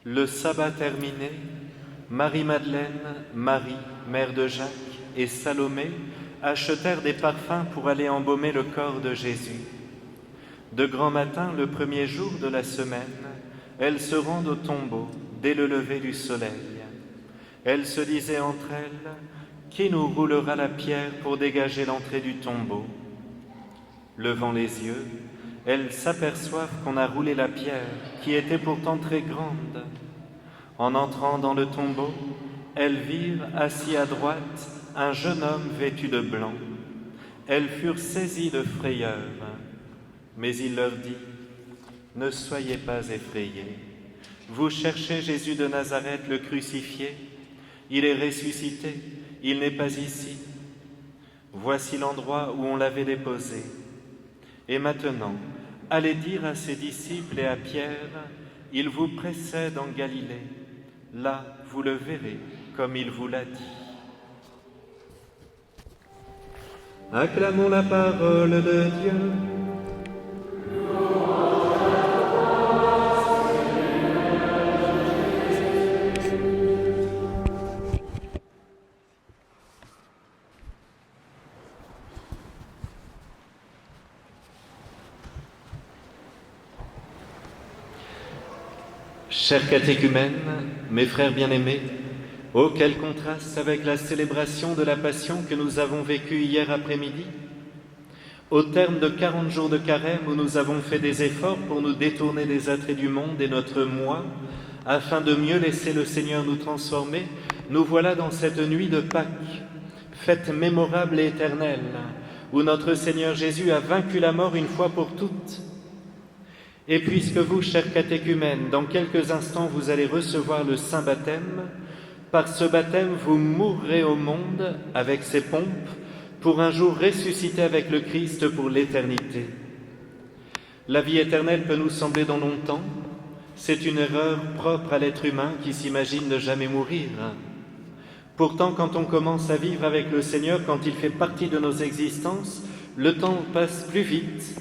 Le sabbat terminé, Marie-Madeleine, Marie, mère de Jacques, et Salomé achetèrent des parfums pour aller embaumer le corps de Jésus. De grand matin, le premier jour de la semaine, elles se rendent au tombeau dès le lever du soleil. Elles se disaient entre elles, « Qui nous roulera la pierre pour dégager l'entrée du tombeau ?» Levant les yeux, elles s'aperçoivent qu'on a roulé la pierre, qui était pourtant très grande. En entrant dans le tombeau, elles virent, assis à droite, un jeune homme vêtu de blanc. Elles furent saisies de frayeur. Mais il leur dit, « Ne soyez pas effrayés. Vous cherchez Jésus de Nazareth, le crucifié. Il est ressuscité, il n'est pas ici. Voici l'endroit où on l'avait déposé. Et maintenant, allez dire à ses disciples et à Pierre, il vous précède en Galilée. Là, vous le verrez, comme il vous l'a dit. » Acclamons la parole de Dieu. Chers catéchumènes, mes frères bien-aimés, oh quel contraste avec la célébration de la Passion que nous avons vécue hier après-midi. Au terme de 40 jours de carême où nous avons fait des efforts pour nous détourner des attraits du monde et notre moi, afin de mieux laisser le Seigneur nous transformer, nous voilà dans cette nuit de Pâques, fête mémorable et éternelle, où notre Seigneur Jésus a vaincu la mort une fois pour toutes. Et puisque vous, chers catéchumènes, dans quelques instants vous allez recevoir le Saint Baptême, par ce baptême vous mourrez au monde avec ses pompes, pour un jour ressusciter avec le Christ pour l'éternité. La vie éternelle peut nous sembler dans longtemps, c'est une erreur propre à l'être humain qui s'imagine ne jamais mourir. Pourtant, quand on commence à vivre avec le Seigneur, quand il fait partie de nos existences, le temps passe plus vite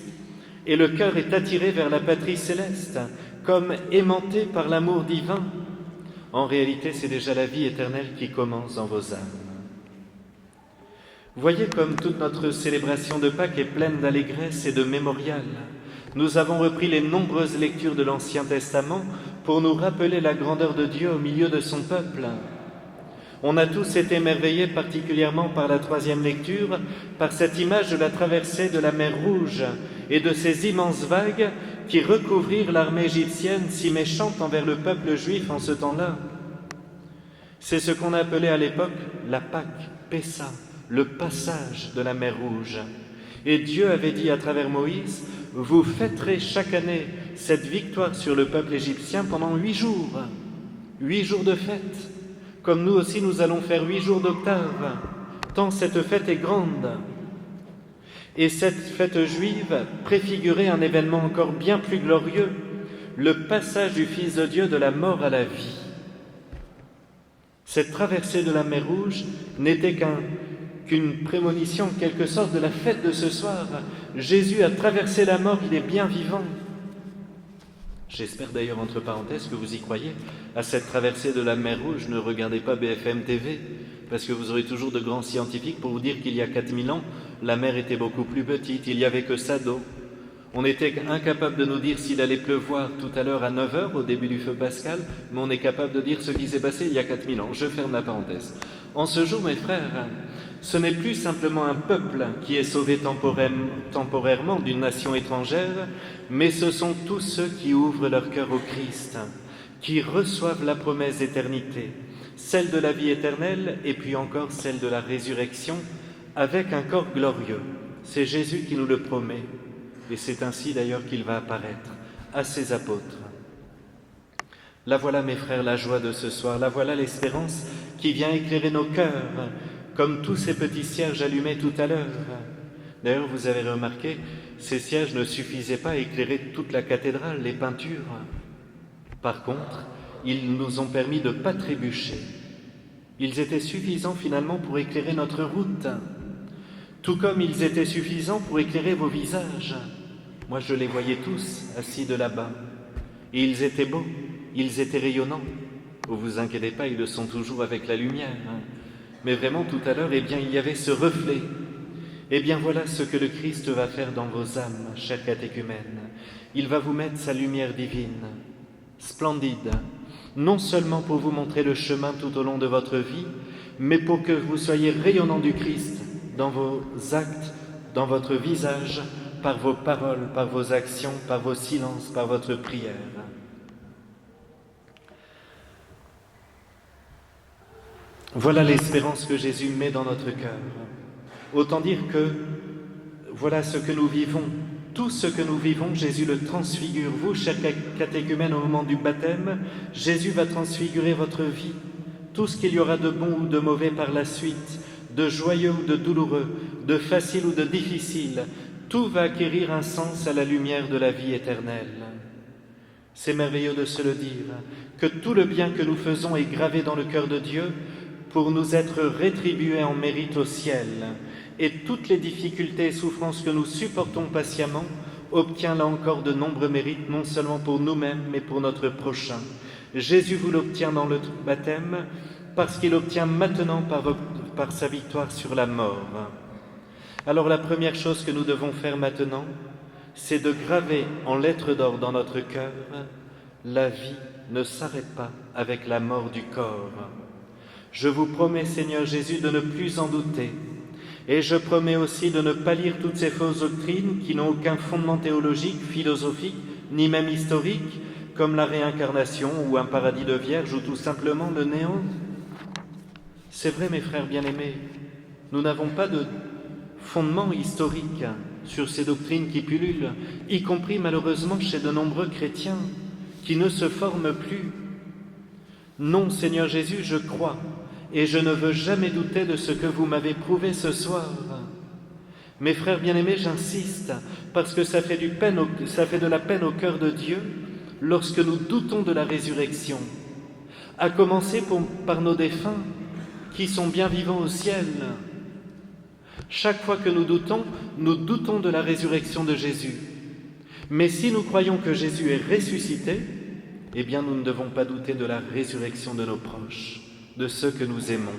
et le cœur est attiré vers la patrie céleste, comme aimanté par l'amour divin. En réalité, c'est déjà la vie éternelle qui commence dans vos âmes. Voyez comme toute notre célébration de Pâques est pleine d'allégresse et de mémorial. Nous avons repris les nombreuses lectures de l'Ancien Testament pour nous rappeler la grandeur de Dieu au milieu de son peuple. On a tous été émerveillés particulièrement par la troisième lecture, par cette image de la traversée de la mer Rouge et de ces immenses vagues qui recouvrirent l'armée égyptienne si méchante envers le peuple juif en ce temps-là. C'est ce qu'on appelait à l'époque la Pâque, Pessa, le passage de la mer Rouge. Et Dieu avait dit à travers Moïse, « Vous fêterez chaque année cette victoire sur le peuple égyptien pendant 8 jours. 8 jours de fête. Comme nous aussi nous allons faire 8 jours d'octave, tant cette fête est grande. » Et cette fête juive préfigurait un événement encore bien plus glorieux, le passage du Fils de Dieu de la mort à la vie. Cette traversée de la mer Rouge n'était qu'une prémonition en quelque sorte de la fête de ce soir. Jésus a traversé la mort, il est bien vivant. J'espère d'ailleurs, entre parenthèses, que vous y croyez. À cette traversée de la mer Rouge, ne regardez pas BFM TV, parce que vous aurez toujours de grands scientifiques pour vous dire qu'il y a 4000 ans, la mer était beaucoup plus petite, il n'y avait que ça d'eau. On était incapable de nous dire s'il allait pleuvoir tout à l'heure à 9h, au début du feu pascal, mais on est capable de dire ce qui s'est passé il y a 4000 ans. Je ferme la parenthèse. En ce jour, mes frères, ce n'est plus simplement un peuple qui est sauvé temporairement d'une nation étrangère, mais ce sont tous ceux qui ouvrent leur cœur au Christ, qui reçoivent la promesse d'éternité, celle de la vie éternelle et puis encore celle de la résurrection, avec un corps glorieux. C'est Jésus qui nous le promet, et c'est ainsi d'ailleurs qu'il va apparaître à ses apôtres. La voilà, mes frères, la joie de ce soir, la voilà l'espérance qui vient éclairer nos cœurs, comme tous ces petits cierges allumés tout à l'heure. D'ailleurs, vous avez remarqué, ces cierges ne suffisaient pas à éclairer toute la cathédrale, les peintures. Par contre, ils nous ont permis de ne pas trébucher. Ils étaient suffisants finalement pour éclairer notre route, tout comme ils étaient suffisants pour éclairer vos visages. Moi, je les voyais tous assis de là-bas, et ils étaient beaux. ils étaient rayonnants. Ne vous inquiétez pas, ils le sont toujours avec la lumière. Mais vraiment, tout à l'heure, eh bien, il y avait ce reflet. Eh bien, voilà ce que le Christ va faire dans vos âmes, chers catéchumènes. Il va vous mettre sa lumière divine, splendide, non seulement pour vous montrer le chemin tout au long de votre vie, mais pour que vous soyez rayonnants du Christ dans vos actes, dans votre visage, par vos paroles, par vos actions, par vos silences, par votre prière. Voilà l'espérance que Jésus met dans notre cœur. Autant dire que voilà ce que nous vivons. Tout ce que nous vivons, Jésus le transfigure. Vous, chers catéchumènes, au moment du baptême, Jésus va transfigurer votre vie. Tout ce qu'il y aura de bon ou de mauvais par la suite, de joyeux ou de douloureux, de facile ou de difficile, tout va acquérir un sens à la lumière de la vie éternelle. C'est merveilleux de se le dire, que tout le bien que nous faisons est gravé dans le cœur de Dieu pour nous être rétribués en mérite au ciel. Et toutes les difficultés et souffrances que nous supportons patiemment obtient là encore de nombreux mérites, non seulement pour nous-mêmes, mais pour notre prochain. Jésus vous l'obtient dans le baptême, parce qu'il obtient maintenant par sa victoire sur la mort. Alors la première chose que nous devons faire maintenant, c'est de graver en lettres d'or dans notre cœur, la vie ne s'arrête pas avec la mort du corps. Je vous promets, Seigneur Jésus, de ne plus en douter. Et je promets aussi de ne pas lire toutes ces fausses doctrines qui n'ont aucun fondement théologique, philosophique, ni même historique, comme la réincarnation ou un paradis de vierge ou tout simplement le néant. C'est vrai, mes frères bien-aimés, nous n'avons pas de fondement historique sur ces doctrines qui pullulent, y compris malheureusement chez de nombreux chrétiens qui ne se forment plus. Non, Seigneur Jésus, je crois. Et je ne veux jamais douter de ce que vous m'avez prouvé ce soir. Mes frères bien-aimés, j'insiste, parce que ça fait de la peine au cœur de Dieu lorsque nous doutons de la résurrection, à commencer par nos défunts, qui sont bien vivants au ciel. Chaque fois que nous doutons de la résurrection de Jésus. Mais si nous croyons que Jésus est ressuscité, eh bien nous ne devons pas douter de la résurrection de nos proches, de ceux que nous aimons.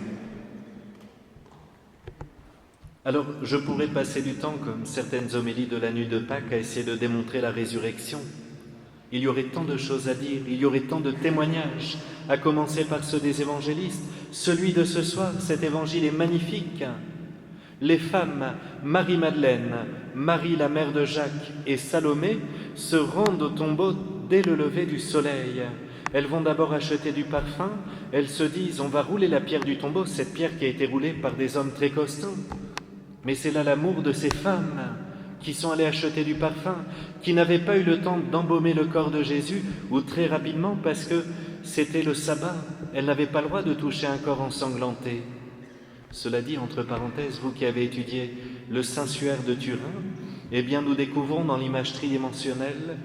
Alors, je pourrais passer du temps, comme certaines homélies de la nuit de Pâques, à essayer de démontrer la résurrection. Il y aurait tant de choses à dire, il y aurait tant de témoignages, à commencer par ceux des évangélistes. Celui de ce soir, cet évangile est magnifique. Les femmes, Marie-Madeleine, Marie la mère de Jacques et Salomé, se rendent au tombeau dès le lever du soleil. Elles vont d'abord acheter du parfum, elles se disent « on va rouler la pierre du tombeau », cette pierre qui a été roulée par des hommes très costauds. Mais c'est là l'amour de ces femmes qui sont allées acheter du parfum, qui n'avaient pas eu le temps d'embaumer le corps de Jésus, ou très rapidement parce que c'était le sabbat, elles n'avaient pas le droit de toucher un corps ensanglanté. Cela dit, entre parenthèses, vous qui avez étudié le Saint-Suaire de Turin, eh bien nous découvrons dans l'image tridimensionnelle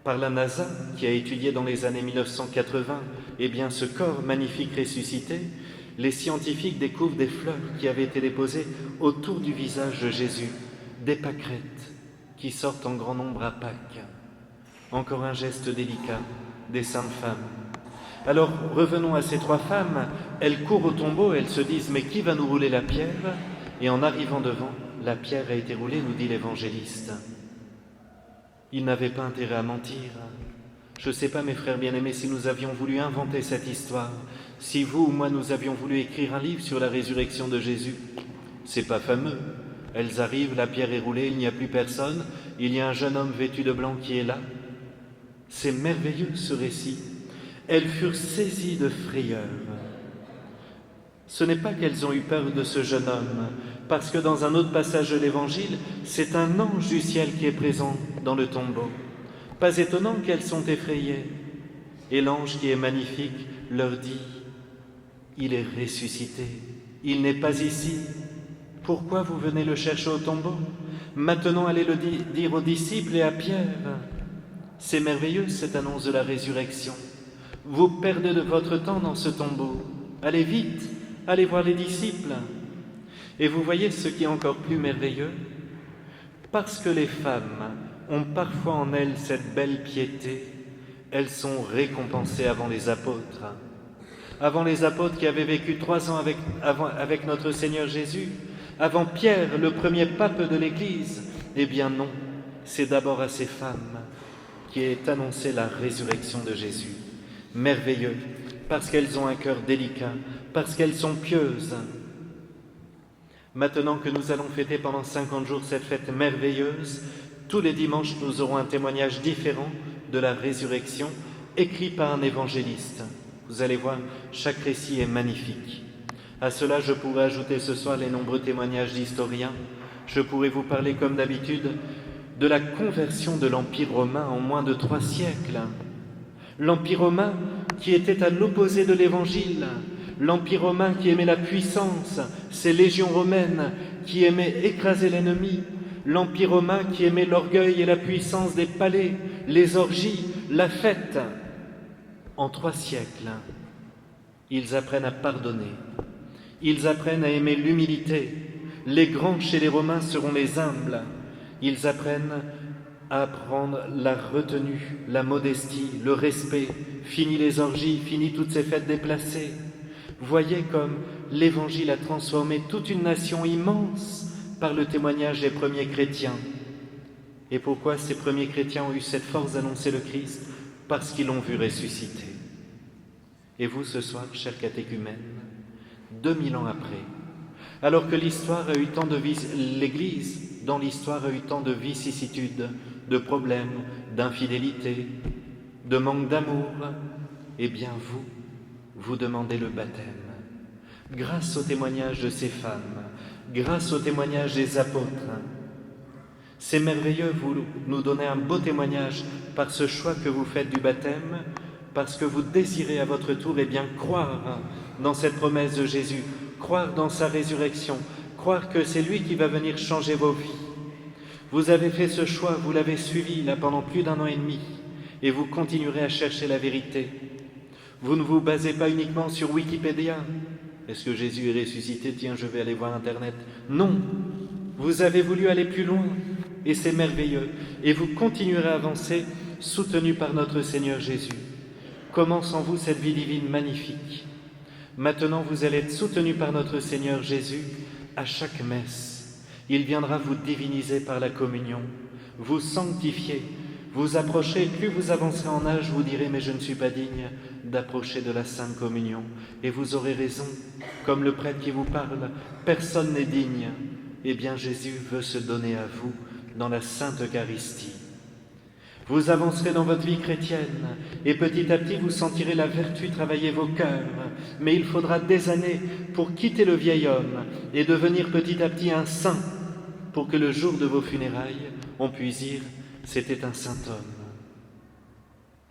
par la NASA, qui a étudié dans les années 1980 eh bien, ce corps magnifique ressuscité, les scientifiques découvrent des fleurs qui avaient été déposées autour du visage de Jésus, des pâquerettes qui sortent en grand nombre à Pâques. Encore un geste délicat des saintes femmes. Alors revenons à ces trois femmes, elles courent au tombeau, elles se disent « mais qui va nous rouler la pierre ?» Et en arrivant devant, la pierre a été roulée, nous dit l'évangéliste. Il n'avait pas intérêt à mentir. Je ne sais pas, mes frères bien-aimés, si nous avions voulu inventer cette histoire, si vous ou moi nous avions voulu écrire un livre sur la résurrection de Jésus, c'est pas fameux. Elles arrivent, la pierre est roulée, il n'y a plus personne, il y a un jeune homme vêtu de blanc qui est là. C'est merveilleux ce récit. Elles furent saisies de frayeur. Ce n'est pas qu'elles ont eu peur de ce jeune homme, parce que dans un autre passage de l'Évangile, c'est un ange du ciel qui est présent dans le tombeau. Pas étonnant qu'elles sont effrayées. Et l'ange qui est magnifique leur dit « Il est ressuscité, il n'est pas ici. Pourquoi vous venez le chercher au tombeau? Maintenant allez le dire aux disciples et à Pierre. » C'est merveilleux cette annonce de la résurrection. Vous perdez de votre temps dans ce tombeau. Allez vite, allez voir les disciples. Et vous voyez ce qui est encore plus merveilleux, parce que les femmes ont parfois en elles cette belle piété, elles sont récompensées avant les apôtres. Avant les apôtres qui avaient vécu 3 ans avec notre Seigneur Jésus, avant Pierre, le premier pape de l'Église. Eh bien non, c'est d'abord à ces femmes qui est annoncée la résurrection de Jésus. Merveilleux, parce qu'elles ont un cœur délicat, parce qu'elles sont pieuses. Maintenant que nous allons fêter pendant 50 jours cette fête merveilleuse, tous les dimanches nous aurons un témoignage différent de la résurrection, écrit par un évangéliste. Vous allez voir, chaque récit est magnifique. À cela, je pourrais ajouter ce soir les nombreux témoignages d'historiens. Je pourrais vous parler, comme d'habitude, de la conversion de l'Empire romain en moins de 3 siècles. L'Empire romain qui était à l'opposé de l'Évangile, l'Empire romain qui aimait la puissance, ces légions romaines qui aimaient écraser l'ennemi, l'Empire romain qui aimait l'orgueil et la puissance des palais, les orgies, la fête. En 3 siècles, ils apprennent à pardonner, ils apprennent à aimer l'humilité. Les grands chez les Romains seront les humbles. Ils apprennent à apprendre la retenue, la modestie, le respect. Fini les orgies, fini toutes ces fêtes déplacées. Voyez comme l'Évangile a transformé toute une nation immense par le témoignage des premiers chrétiens. Et pourquoi ces premiers chrétiens ont eu cette force d'annoncer le Christ? Parce qu'ils l'ont vu ressusciter. Et vous, ce soir, chers catéchumènes, 2000 ans après, alors que l'histoire a eu tant de l'Église, dans l'histoire, a eu tant de vicissitudes, de problèmes, d'infidélité, de manque d'amour, eh bien vous demandez le baptême. Grâce au témoignage de ces femmes, grâce au témoignage des apôtres, c'est merveilleux, vous nous donnez un beau témoignage par ce choix que vous faites du baptême, parce que vous désirez à votre tour croire dans cette promesse de Jésus, croire dans sa résurrection, croire que c'est lui qui va venir changer vos vies. Vous avez fait ce choix, vous l'avez suivi là pendant plus d'1 an et demi, et vous continuerez à chercher la vérité. Vous ne vous basez pas uniquement sur Wikipédia. Est-ce que Jésus est ressuscité? Tiens, je vais aller voir Internet. Non, vous avez voulu aller plus loin, et c'est merveilleux. Et vous continuerez à avancer, soutenu par notre Seigneur Jésus. Commence en vous cette vie divine magnifique. Maintenant, vous allez être soutenu par notre Seigneur Jésus à chaque messe. Il viendra vous diviniser par la communion, vous sanctifier, vous approcher. Plus vous avancerez en âge, vous direz « mais je ne suis pas digne d'approcher de la Sainte Communion ». Et vous aurez raison, comme le prêtre qui vous parle, personne n'est digne. Eh bien, Jésus veut se donner à vous dans la Sainte Eucharistie. Vous avancerez dans votre vie chrétienne et petit à petit vous sentirez la vertu travailler vos cœurs. Mais il faudra des années pour quitter le vieil homme et devenir petit à petit un saint, pour que le jour de vos funérailles, on puisse dire « c'était un saint homme ».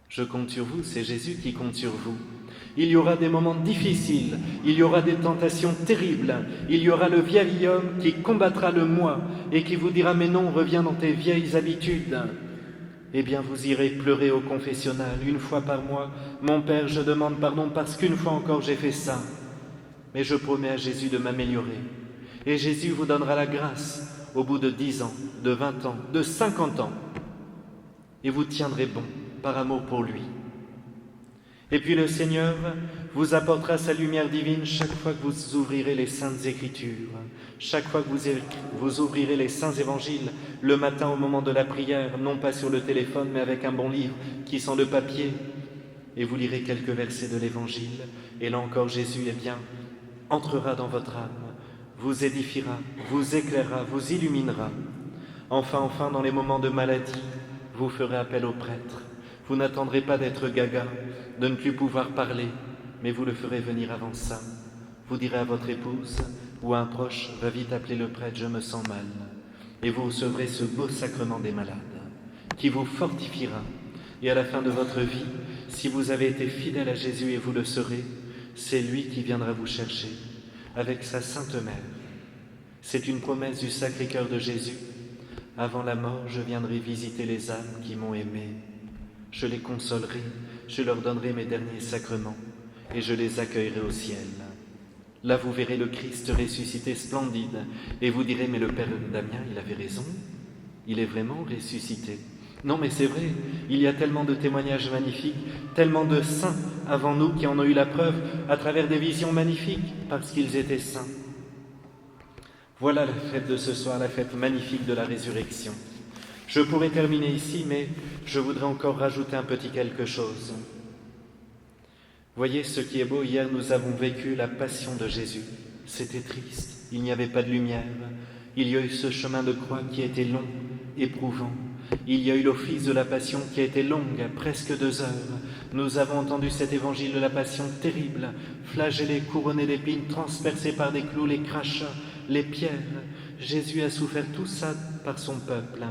Je compte sur vous, c'est Jésus qui compte sur vous. Il y aura des moments difficiles, il y aura des tentations terribles, il y aura le vieil homme qui combattra le moi et qui vous dira « mais non, reviens dans tes vieilles habitudes ». Eh bien, vous irez pleurer au confessionnal 1 fois par mois. « Mon Père, je demande pardon parce qu'une fois encore j'ai fait ça. » Mais je promets à Jésus de m'améliorer. Et Jésus vous donnera la grâce au bout de 10 ans, de 20 ans, de 50 ans. Et vous tiendrez bon par amour pour lui. Et puis le Seigneur vous apportera sa lumière divine chaque fois que vous ouvrirez les Saintes Écritures, chaque fois que vous ouvrirez les Saints Évangiles, le matin au moment de la prière, non pas sur le téléphone, mais avec un bon livre qui sent le papier, et vous lirez quelques versets de l'Évangile, et là encore Jésus, eh bien, entrera dans votre âme, vous édifiera, vous éclairera, vous illuminera. Enfin, dans les moments de maladie, vous ferez appel au prêtre. Vous n'attendrez pas d'être gaga, de ne plus pouvoir parler, mais vous le ferez venir avant ça. Vous direz à votre épouse ou à un proche, va vite appeler le prêtre, je me sens mal. Et vous recevrez ce beau sacrement des malades, qui vous fortifiera. Et à la fin de votre vie, si vous avez été fidèle à Jésus, et vous le serez, c'est lui qui viendra vous chercher, avec sa Sainte Mère. C'est une promesse du Sacré-Cœur de Jésus. Avant la mort, je viendrai visiter les âmes qui m'ont aimé. Je les consolerai, je leur donnerai mes derniers sacrements et je les accueillerai au ciel. Là, vous verrez le Christ ressuscité splendide et vous direz « mais le Père Damien, il avait raison, il est vraiment ressuscité. Non, mais c'est vrai, il y a tellement de témoignages magnifiques, tellement de saints avant nous qui en ont eu la preuve à travers des visions magnifiques, parce qu'ils étaient saints. Voilà la fête de ce soir, la fête magnifique de la résurrection. Je pourrais terminer ici, mais je voudrais encore rajouter un petit quelque chose. Voyez ce qui est beau, hier nous avons vécu la passion de Jésus. C'était triste, il n'y avait pas de lumière. Il y a eu ce chemin de croix qui a été long, éprouvant. Il y a eu l'office de la passion qui a été longue, presque 2 heures. Nous avons entendu cet évangile de la passion terrible, flagellé, couronné d'épines, transpercé par des clous, les crachats, les pierres. Jésus a souffert tout ça par son peuple,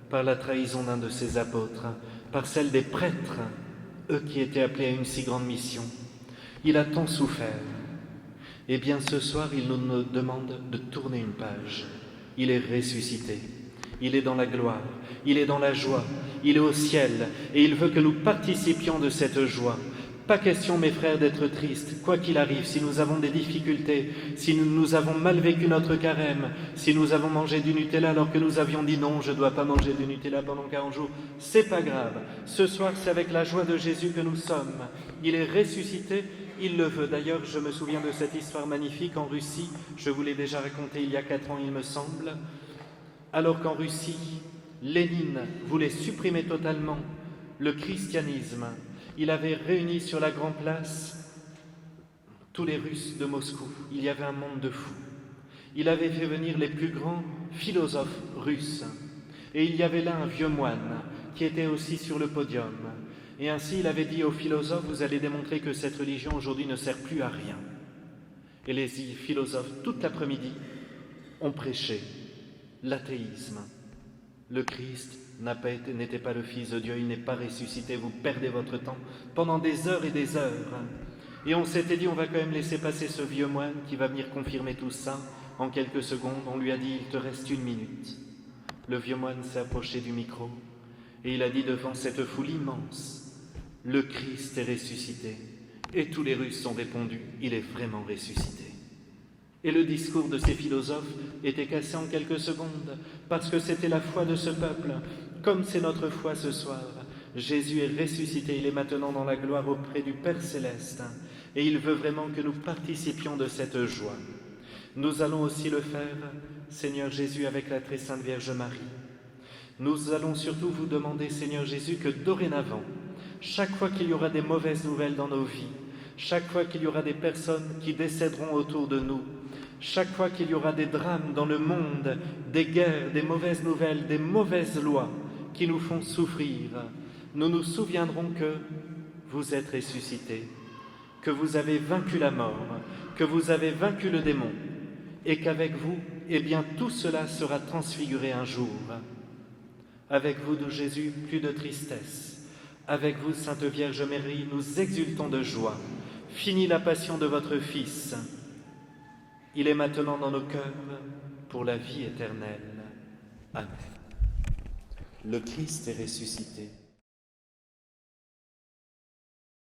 par la trahison d'un de ses apôtres, par celle des prêtres, eux qui étaient appelés à une si grande mission. Il a tant souffert. Eh bien, ce soir, il nous demande de tourner une page. Il est ressuscité. Il est dans la gloire. Il est dans la joie. Il est au ciel. Et il veut que nous participions de cette joie. Pas question, mes frères, d'être tristes, quoi qu'il arrive, si nous avons des difficultés, si nous avons mal vécu notre carême, si nous avons mangé du Nutella alors que nous avions dit non, je ne dois pas manger du Nutella pendant 40 jours, c'est pas grave. Ce soir, c'est avec la joie de Jésus que nous sommes. Il est ressuscité, il le veut. D'ailleurs, je me souviens de cette histoire magnifique en Russie, je vous l'ai déjà racontée il y a 4 ans, il me semble, alors qu'en Russie, Lénine voulait supprimer totalement le christianisme. Il avait réuni sur la grande place tous les Russes de Moscou. Il y avait un monde de fous. Il avait fait venir les plus grands philosophes russes. Et il y avait là un vieux moine qui était aussi sur le podium. Et ainsi il avait dit aux philosophes, vous allez démontrer que cette religion aujourd'hui ne sert plus à rien. Et les philosophes, toute l'après-midi, ont prêché l'athéisme. Le Christ n'était pas le Fils de Dieu, il n'est pas ressuscité, vous perdez votre temps pendant des heures et des heures. Et on s'était dit, on va quand même laisser passer ce vieux moine qui va venir confirmer tout ça en quelques secondes. On lui a dit, il te reste 1 minute. Le vieux moine s'est approché du micro et il a dit devant cette foule immense, le Christ est ressuscité. Et tous les Russes ont répondu, il est vraiment ressuscité. Et le discours de ces philosophes était cassé en quelques secondes, parce que c'était la foi de ce peuple, comme c'est notre foi ce soir. Jésus est ressuscité, il est maintenant dans la gloire auprès du Père Céleste, et il veut vraiment que nous participions de cette joie. Nous allons aussi le faire, Seigneur Jésus, avec la très sainte Vierge Marie. Nous allons surtout vous demander, Seigneur Jésus, que dorénavant, chaque fois qu'il y aura des mauvaises nouvelles dans nos vies, chaque fois qu'il y aura des personnes qui décéderont autour de nous, chaque fois qu'il y aura des drames dans le monde, des guerres, des mauvaises nouvelles, des mauvaises lois qui nous font souffrir, nous nous souviendrons que vous êtes ressuscité, que vous avez vaincu la mort, que vous avez vaincu le démon, et qu'avec vous, eh bien, tout cela sera transfiguré un jour. Avec vous, de Jésus, plus de tristesse. Avec vous, Sainte Vierge Marie, nous exultons de joie. Fini la passion de votre Fils. Il est maintenant dans nos cœurs pour la vie éternelle. Amen. Le Christ est ressuscité.